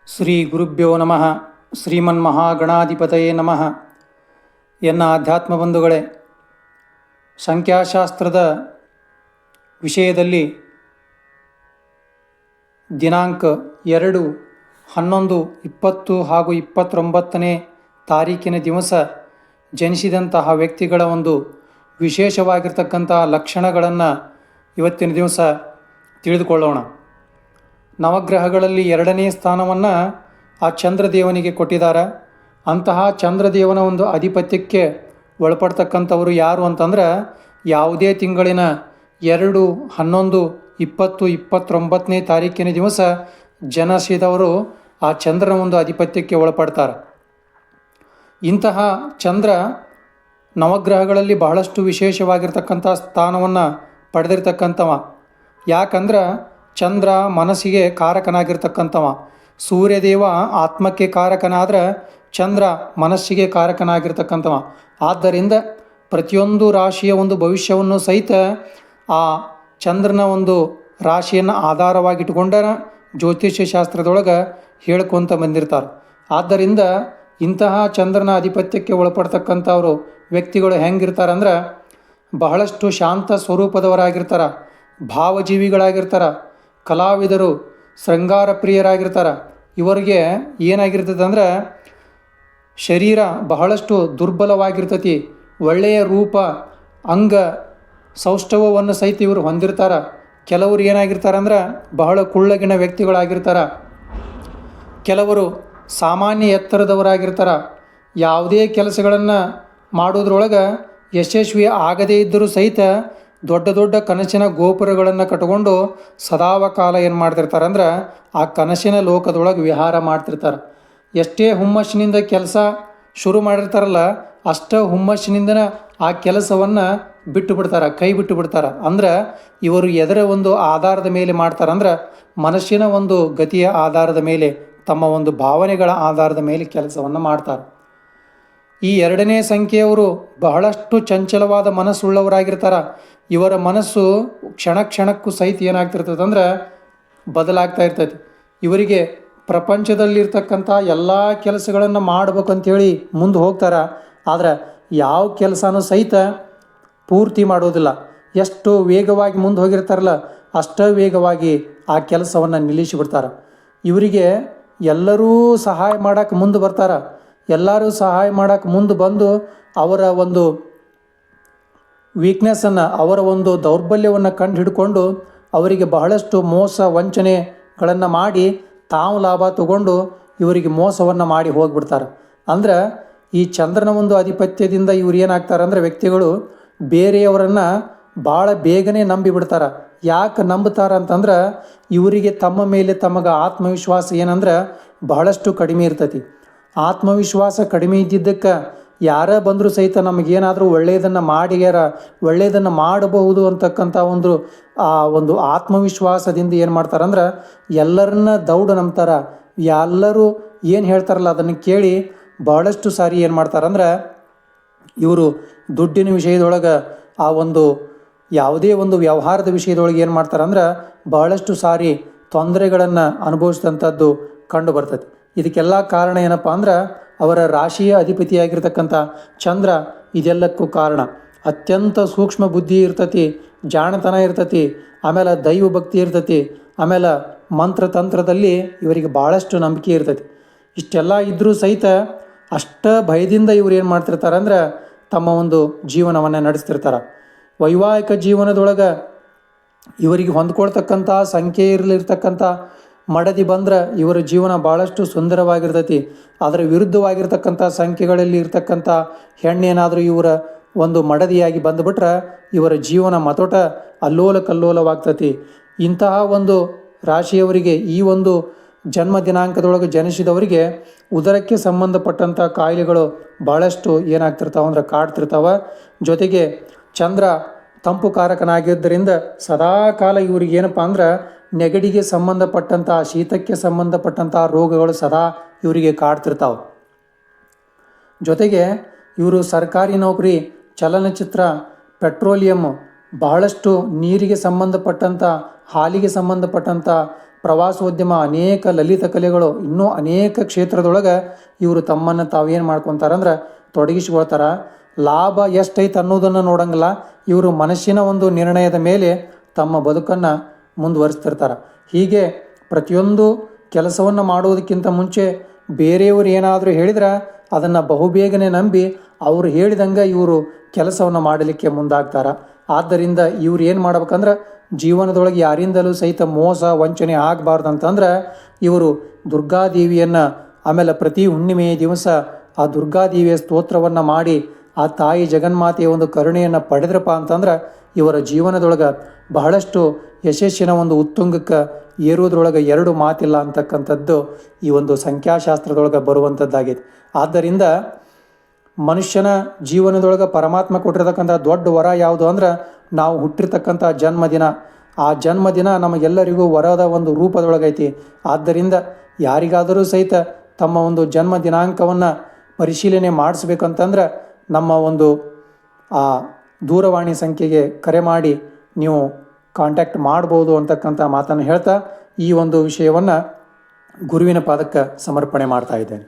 ಶ್ರೀ ಗುರುಭ್ಯೋ ನಮಃ. ಶ್ರೀಮನ್ಮಹಾಗಣಾಧಿಪತಯೇ ನಮಃ. ಎನ್ನ ಆಧ್ಯಾತ್ಮ ಬಂಧುಗಳೇ, ಸಂಖ್ಯಾಶಾಸ್ತ್ರದ ವಿಷಯದಲ್ಲಿ ದಿನಾಂಕ 2, 11, 20 ಹಾಗೂ 29ನೇ ತಾರೀಕಿನ ದಿವಸ ಜನಿಸಿದಂತಹ ವ್ಯಕ್ತಿಗಳ ಒಂದು ವಿಶೇಷವಾಗಿರ್ತಕ್ಕಂತಹ ಲಕ್ಷಣಗಳನ್ನು ಇವತ್ತಿನ ದಿವಸ ತಿಳಿದುಕೊಳ್ಳೋಣ. ನವಗ್ರಹಗಳಲ್ಲಿ 2ನೇ ಸ್ಥಾನವನ್ನು ಆ ಚಂದ್ರದೇವನಿಗೆ ಕೊಟ್ಟಿದ್ದಾರೆ. ಅಂತಹ ಚಂದ್ರದೇವನ ಒಂದು ಆಧಿಪತ್ಯಕ್ಕೆ ಒಳಪಡ್ತಕ್ಕಂಥವರು ಯಾರು ಅಂತಂದ್ರೆ, ಯಾವುದೇ ತಿಂಗಳಿನ 2, 11, 20, 29ನೇ ತಾರೀಕಿನ ದಿವಸ ಜನಿಸಿದವರು ಆ ಚಂದ್ರನ ಒಂದು ಆಧಿಪತ್ಯಕ್ಕೆ ಒಳಪಡ್ತಾರೆ. ಇಂತಹ ಚಂದ್ರ ನವಗ್ರಹಗಳಲ್ಲಿ ಬಹಳಷ್ಟು ವಿಶೇಷವಾಗಿರ್ತಕ್ಕಂಥ ಸ್ಥಾನವನ್ನು ಪಡೆದಿರ್ತಕ್ಕಂಥವ. ಯಾಕಂದ್ರೆ ಚಂದ್ರ ಮನಸ್ಸಿಗೆ ಕಾರಕನಾಗಿರ್ತಕ್ಕಂಥವ. ಸೂರ್ಯದೇವ ಆತ್ಮಕ್ಕೆ ಕಾರಕನಾದ್ರೆ ಚಂದ್ರ ಮನಸ್ಸಿಗೆ ಕಾರಕನಾಗಿರ್ತಕ್ಕಂಥವ. ಆದ್ದರಿಂದ ಪ್ರತಿಯೊಂದು ರಾಶಿಯ ಒಂದು ಭವಿಷ್ಯವನ್ನು ಸಹಿತ ಆ ಚಂದ್ರನ ಒಂದು ರಾಶಿಯನ್ನು ಆಧಾರವಾಗಿಟ್ಟುಕೊಂಡರ ಜ್ಯೋತಿಷ್ಯ ಶಾಸ್ತ್ರದೊಳಗೆ ಹೇಳ್ಕೊತ ಬಂದಿರ್ತಾರೆ. ಆದ್ದರಿಂದ ಇಂತಹ ಚಂದ್ರನ ಆಧಿಪತ್ಯಕ್ಕೆ ಒಳಪಡ್ತಕ್ಕಂಥವ್ರು ವ್ಯಕ್ತಿಗಳು ಹೆಂಗಿರ್ತಾರಂದ್ರೆ, ಬಹಳಷ್ಟು ಶಾಂತ ಸ್ವರೂಪದವರಾಗಿರ್ತಾರೆ, ಭಾವಜೀವಿಗಳಾಗಿರ್ತಾರೆ, ಕಲಾವಿದರು, ಶೃಂಗಾರ ಪ್ರಿಯರಾಗಿರ್ತಾರೆ. ಇವರಿಗೆ ಏನಾಗಿರ್ತದೆ ಅಂದ್ರೆ, ಶರೀರ ಬಹಳಷ್ಟು ದುರ್ಬಲವಾಗಿರ್ತತಿ. ಒಳ್ಳೆಯ ರೂಪ, ಅಂಗ ಸೌಷ್ಠವವನ್ನು ಸಹಿತ ಇವರು ಹೊಂದಿರ್ತಾರೆ. ಕೆಲವರು ಏನಾಗಿರ್ತಾರೆ ಅಂದ್ರೆ, ಬಹಳ ಕುಳ್ಳಗಿನ ವ್ಯಕ್ತಿಗಳಾಗಿರ್ತಾರೆ. ಕೆಲವರು ಸಾಮಾನ್ಯ ಎತ್ತರದವರಾಗಿರ್ತಾರೆ. ಯಾವುದೇ ಕೆಲಸಗಳನ್ನು ಮಾಡೋದ್ರೊಳಗೆ ಯಶಸ್ವಿ ಆಗದೇ ಇದ್ದರೂ ಸಹಿತ ದೊಡ್ಡ ದೊಡ್ಡ ಕನಸಿನ ಗೋಪುರಗಳನ್ನು ಕಟ್ಕೊಂಡು ಸದಾವಕಾಲ ಏನು ಮಾಡ್ತಿರ್ತಾರೆ ಅಂದ್ರೆ, ಆ ಕನಸಿನ ಲೋಕದೊಳಗೆ ವಿಹಾರ ಮಾಡ್ತಿರ್ತಾರೆ. ಎಷ್ಟೇ ಹುಮ್ಮಸ್ಸಿನಿಂದ ಕೆಲಸ ಶುರು ಮಾಡಿರ್ತಾರಲ್ಲ, ಅಷ್ಟ ಹುಮ್ಮಸ್ಸಿನಿಂದನೇ ಆ ಕೆಲಸವನ್ನು ಬಿಟ್ಟು ಬಿಡ್ತಾರೆ, ಕೈ ಬಿಟ್ಟು ಬಿಡ್ತಾರೆ. ಅಂದ್ರೆ ಇವರು ಎದರ ಒಂದು ಆಧಾರದ ಮೇಲೆ ಮಾಡ್ತಾರಂದ್ರೆ, ಮನಸ್ಸಿನ ಒಂದು ಗತಿಯ ಆಧಾರದ ಮೇಲೆ, ತಮ್ಮ ಒಂದು ಭಾವನೆಗಳ ಆಧಾರದ ಮೇಲೆ ಕೆಲಸವನ್ನು ಮಾಡ್ತಾರೆ. ಈ 2ನೇ ಸಂಖ್ಯೆಯವರು ಬಹಳಷ್ಟು ಚಂಚಲವಾದ ಮನಸ್ಸುಳ್ಳವರಾಗಿರ್ತಾರೆ. ಇವರ ಮನಸ್ಸು ಕ್ಷಣ ಕ್ಷಣಕ್ಕೂ ಸಹಿತ ಏನಾಗ್ತಿರ್ತದೆ ಅಂದ್ರೆ ಬದಲಾಗ್ತಾ ಇರ್ತೈತಿ. ಇವರಿಗೆ ಪ್ರಪಂಚದಲ್ಲಿರ್ತಕ್ಕಂಥ ಎಲ್ಲ ಕೆಲಸಗಳನ್ನು ಮಾಡ್ಬೇಕಂತೇಳಿ ಮುಂದೆ ಹೋಗ್ತಾರೆ. ಆದರೆ ಯಾವ ಕೆಲಸನೂ ಸಹಿತ ಪೂರ್ತಿ ಮಾಡೋದಿಲ್ಲ. ಎಷ್ಟು ವೇಗವಾಗಿ ಮುಂದೆ ಹೋಗಿರ್ತಾರಲ್ಲ, ಅಷ್ಟೇ ವೇಗವಾಗಿ ಆ ಕೆಲಸವನ್ನು ನಿಲ್ಲಿಸಿಬಿಡ್ತಾರೆ. ಇವರಿಗೆ ಎಲ್ಲರೂ ಸಹಾಯ ಮಾಡೋಕ್ಕೆ ಮುಂದೆ ಬರ್ತಾರೆ. ಎಲ್ಲರೂ ಸಹಾಯ ಮಾಡೋಕ್ಕೆ ಮುಂದೆ ಬಂದು ಅವರ ಒಂದು ವೀಕ್ನೆಸ್ಸನ್ನು, ಅವರ ಒಂದು ದೌರ್ಬಲ್ಯವನ್ನು ಕಂಡು ಹಿಡ್ಕೊಂಡು ಅವರಿಗೆ ಬಹಳಷ್ಟು ಮೋಸ ವಂಚನೆಗಳನ್ನು ಮಾಡಿ ತಾವು ಲಾಭ ತಗೊಂಡು ಇವರಿಗೆ ಮೋಸವನ್ನು ಮಾಡಿ ಹೋಗಿಬಿಡ್ತಾರೆ. ಅಂದ್ರೆ ಈ ಚಂದ್ರನ ಒಂದು ಆಧಿಪತ್ಯದಿಂದ ಇವ್ರು ಏನಾಗ್ತಾರೆ ಅಂದರೆ, ವ್ಯಕ್ತಿಗಳು ಬೇರೆಯವರನ್ನು ಭಾಳ ಬೇಗನೆ ನಂಬಿಬಿಡ್ತಾರೆ. ಯಾಕೆ ನಂಬುತ್ತಾರೆ ಅಂತಂದ್ರೆ, ಇವರಿಗೆ ತಮ್ಮ ಮೇಲೆ ತಮಗೆ ಆತ್ಮವಿಶ್ವಾಸ ಏನಂದ್ರೆ ಬಹಳಷ್ಟು ಕಡಿಮೆ ಇರ್ತೈತಿ. ಆತ್ಮವಿಶ್ವಾಸ ಕಡಿಮೆ ಇದ್ದಿದ್ದಕ್ಕೆ ಯಾರೇ ಬಂದರೂ ಸಹಿತ ನಮಗೇನಾದರೂ ಒಳ್ಳೆಯದನ್ನು ಒಳ್ಳೆಯದನ್ನು ಮಾಡಬಹುದು ಅಂತಕ್ಕಂಥ ಒಂದು ಆತ್ಮವಿಶ್ವಾಸದಿಂದ ಏನು ಮಾಡ್ತಾರಂದ್ರೆ, ಎಲ್ಲರನ್ನ ದೌಡ ನಂಬ್ತಾರೆ. ಎಲ್ಲರೂ ಏನು ಹೇಳ್ತಾರಲ್ಲ ಅದನ್ನು ಕೇಳಿ ಬಹಳಷ್ಟು ಸಾರಿ ಏನು ಮಾಡ್ತಾರಂದ್ರೆ, ಇವರು ದುಡ್ಡಿನ ವಿಷಯದೊಳಗೆ, ಆ ಒಂದು ಯಾವುದೇ ಒಂದು ವ್ಯವಹಾರದ ವಿಷಯದೊಳಗೆ ಏನು ಮಾಡ್ತಾರಂದ್ರೆ ಬಹಳಷ್ಟು ಸಾರಿ ತೊಂದರೆಗಳನ್ನು ಅನುಭವಿಸಿದಂಥದ್ದು ಕಂಡು ಬರ್ತದೆ. ಇದಕ್ಕೆಲ್ಲ ಕಾರಣ ಏನಪ್ಪ ಅಂದ್ರೆ, ಅವರ ರಾಶಿಯ ಅಧಿಪತಿಯಾಗಿರ್ತಕ್ಕಂಥ ಚಂದ್ರ ಇದೆಲ್ಲಕ್ಕೂ ಕಾರಣ. ಅತ್ಯಂತ ಸೂಕ್ಷ್ಮ ಬುದ್ಧಿ ಇರ್ತತಿ, ಜಾಣತನ ಇರ್ತತಿ, ಆಮೇಲೆ ದೈವ ಭಕ್ತಿ ಇರ್ತತಿ, ಆಮೇಲೆ ಮಂತ್ರತಂತ್ರದಲ್ಲಿ ಇವರಿಗೆ ಭಾಳಷ್ಟು ನಂಬಿಕೆ ಇರ್ತತಿ. ಇಷ್ಟೆಲ್ಲ ಇದ್ದರೂ ಸಹಿತ ಅಷ್ಟ ಭಯದಿಂದ ಇವ್ರು ಏನು ಮಾಡ್ತಿರ್ತಾರೆ ಅಂದ್ರೆ, ತಮ್ಮ ಒಂದು ಜೀವನವನ್ನು ನಡೆಸ್ತಿರ್ತಾರೆ. ವೈವಾಹಿಕ ಜೀವನದೊಳಗೆ ಇವರಿಗೆ ಹೊಂದ್ಕೊಳ್ತಕ್ಕಂಥ ಸಂಖ್ಯೆ ಇರಲಿರ್ತಕ್ಕಂಥ ಮಡದಿ ಬಂದ್ರೆ ಇವರ ಜೀವನ ಭಾಳಷ್ಟು ಸುಂದರವಾಗಿರ್ತೈತಿ. ಅದರ ವಿರುದ್ಧವಾಗಿರ್ತಕ್ಕಂಥ ಸಂಖ್ಯೆಗಳಲ್ಲಿ ಇರ್ತಕ್ಕಂಥ ಹೆಣ್ಣೇನಾದರೂ ಇವರ ಒಂದು ಮಡದಿಯಾಗಿ ಬಂದುಬಿಟ್ರೆ ಇವರ ಜೀವನ ಮತೋಟ ಅಲ್ಲೋಲ ಕಲ್ಲೋಲವಾಗ್ತತಿ. ಇಂತಹ ಒಂದು ರಾಶಿಯವರಿಗೆ, ಈ ಒಂದು ಜನ್ಮ ದಿನಾಂಕದೊಳಗೆ ಜನಿಸಿದವರಿಗೆ ಉದರಕ್ಕೆ ಸಂಬಂಧಪಟ್ಟಂಥ ಕಾಯಿಲೆಗಳು ಭಾಳಷ್ಟು ಏನಾಗ್ತಿರ್ತಾವೆ ಅಂದ್ರೆ ಕಾಡ್ತಿರ್ತಾವೆ. ಜೊತೆಗೆ ಚಂದ್ರ ತಂಪು ಕಾರಕನಾಗಿದ್ದರಿಂದ ಸದಾ ಕಾಲ ಇವ್ರಿಗೆ ಏನಪ್ಪ ಅಂದ್ರೆ ನೆಗಡಿಗೆ ಸಂಬಂಧಪಟ್ಟಂಥ, ಶೀತಕ್ಕೆ ಸಂಬಂಧಪಟ್ಟಂಥ ರೋಗಗಳು ಸದಾ ಇವರಿಗೆ ಕಾಡ್ತಿರ್ತಾವೆ. ಜೊತೆಗೆ ಇವರು ಸರ್ಕಾರಿ ನೌಕರಿ, ಚಲನಚಿತ್ರ, ಪೆಟ್ರೋಲಿಯಂ, ಬಹಳಷ್ಟು ನೀರಿಗೆ ಸಂಬಂಧಪಟ್ಟಂಥ, ಹಾಲಿಗೆ ಸಂಬಂಧಪಟ್ಟಂಥ ಪ್ರವಾಸೋದ್ಯಮ, ಅನೇಕ ಲಲಿತ ಕಲೆಗಳು, ಇನ್ನೂ ಅನೇಕ ಕ್ಷೇತ್ರದೊಳಗೆ ಇವರು ತಮ್ಮನ್ನು ತಾವೇನು ಮಾಡ್ಕೊತಾರಂದ್ರೆ ತೊಡಗಿಸ್ಕೊಳ್ತಾರ. ಲಾಭ ಎಷ್ಟೈತೆ ಅನ್ನೋದನ್ನು ನೋಡಂಗಿಲ್ಲ, ಇವರು ಮನಸ್ಸಿನ ಒಂದು ನಿರ್ಣಯದ ಮೇಲೆ ತಮ್ಮ ಬದುಕನ್ನು ಮುಂದುವರಿಸ್ತಿರ್ತಾರೆ. ಹೀಗೆ ಪ್ರತಿಯೊಂದು ಕೆಲಸವನ್ನು ಮಾಡುವುದಕ್ಕಿಂತ ಮುಂಚೆ ಬೇರೆಯವರು ಏನಾದರೂ ಹೇಳಿದ್ರೆ ಅದನ್ನು ಬಹುಬೇಗನೆ ನಂಬಿ ಅವರು ಹೇಳಿದಂಗೆ ಇವರು ಕೆಲಸವನ್ನು ಮಾಡಲಿಕ್ಕೆ ಮುಂದಾಗ್ತಾರೆ. ಆದ್ದರಿಂದ ಇವ್ರು ಏನು ಮಾಡ್ಬೇಕಂದ್ರೆ ಜೀವನದೊಳಗೆ ಯಾರಿಂದಲೂ ಸಹಿತ ಮೋಸ ವಂಚನೆ ಆಗಬಾರ್ದಂತಂದ್ರೆ ಇವರು ದುರ್ಗಾದೇವಿಯನ್ನು, ಆಮೇಲೆ ಪ್ರತಿ ಹುಣ್ಣಿಮೆಯ ದಿವಸ ಆ ದುರ್ಗಾದೇವಿಯ ಸ್ತೋತ್ರವನ್ನು ಮಾಡಿ ಆ ತಾಯಿ ಜಗನ್ಮಾತೆಯ ಒಂದು ಕರುಣೆಯನ್ನು ಪಡೆದ್ರಪ್ಪ ಅಂತಂದ್ರೆ ಇವರ ಜೀವನದೊಳಗೆ ಬಹಳಷ್ಟು ಯಶಸ್ಸಿನ ಒಂದು ಉತ್ತುಂಗಕ್ಕೆ ಏರುವುದ್ರೊಳಗೆ ಎರಡು ಮಾತಿಲ್ಲ ಅಂತಕ್ಕಂಥದ್ದು ಈ ಒಂದು ಸಂಖ್ಯಾಶಾಸ್ತ್ರದೊಳಗೆ ಬರುವಂಥದ್ದಾಗಿದೆ. ಆದ್ದರಿಂದ ಮನುಷ್ಯನ ಜೀವನದೊಳಗೆ ಪರಮಾತ್ಮ ಕೊಟ್ಟಿರ್ತಕ್ಕಂಥ ದೊಡ್ಡ ವರ ಯಾವುದು ಅಂದ್ರೆ ನಾವು ಹುಟ್ಟಿರ್ತಕ್ಕಂಥ ಜನ್ಮದಿನ. ಆ ಜನ್ಮದಿನ ನಮಗೆಲ್ಲರಿಗೂ ವರದ ಒಂದು ರೂಪದೊಳಗೈತಿ. ಆದ್ದರಿಂದ ಯಾರಿಗಾದರೂ ಸಹಿತ ತಮ್ಮ ಒಂದು ಜನ್ಮ ದಿನಾಂಕವನ್ನು ಪರಿಶೀಲನೆ ಮಾಡಿಸ್ಬೇಕಂತಂದ್ರೆ ನಮ್ಮ ಒಂದು ಆ ದೂರವಾಣಿ ಸಂಖ್ಯೆಗೆ ಕರೆ ಮಾಡಿ ನೀವು ಕಾಂಟ್ಯಾಕ್ಟ್ ಮಾಡ್ಬೋದು ಅಂತಕ್ಕಂಥ ಮಾತನ್ನು ಹೇಳ್ತಾ ಈ ಒಂದು ವಿಷಯವನ್ನು ಗುರುವಿನ ಪಾದಕ್ಕೆ ಸಮರ್ಪಣೆ ಮಾಡ್ತಾ ಇದ್ದೇನೆ.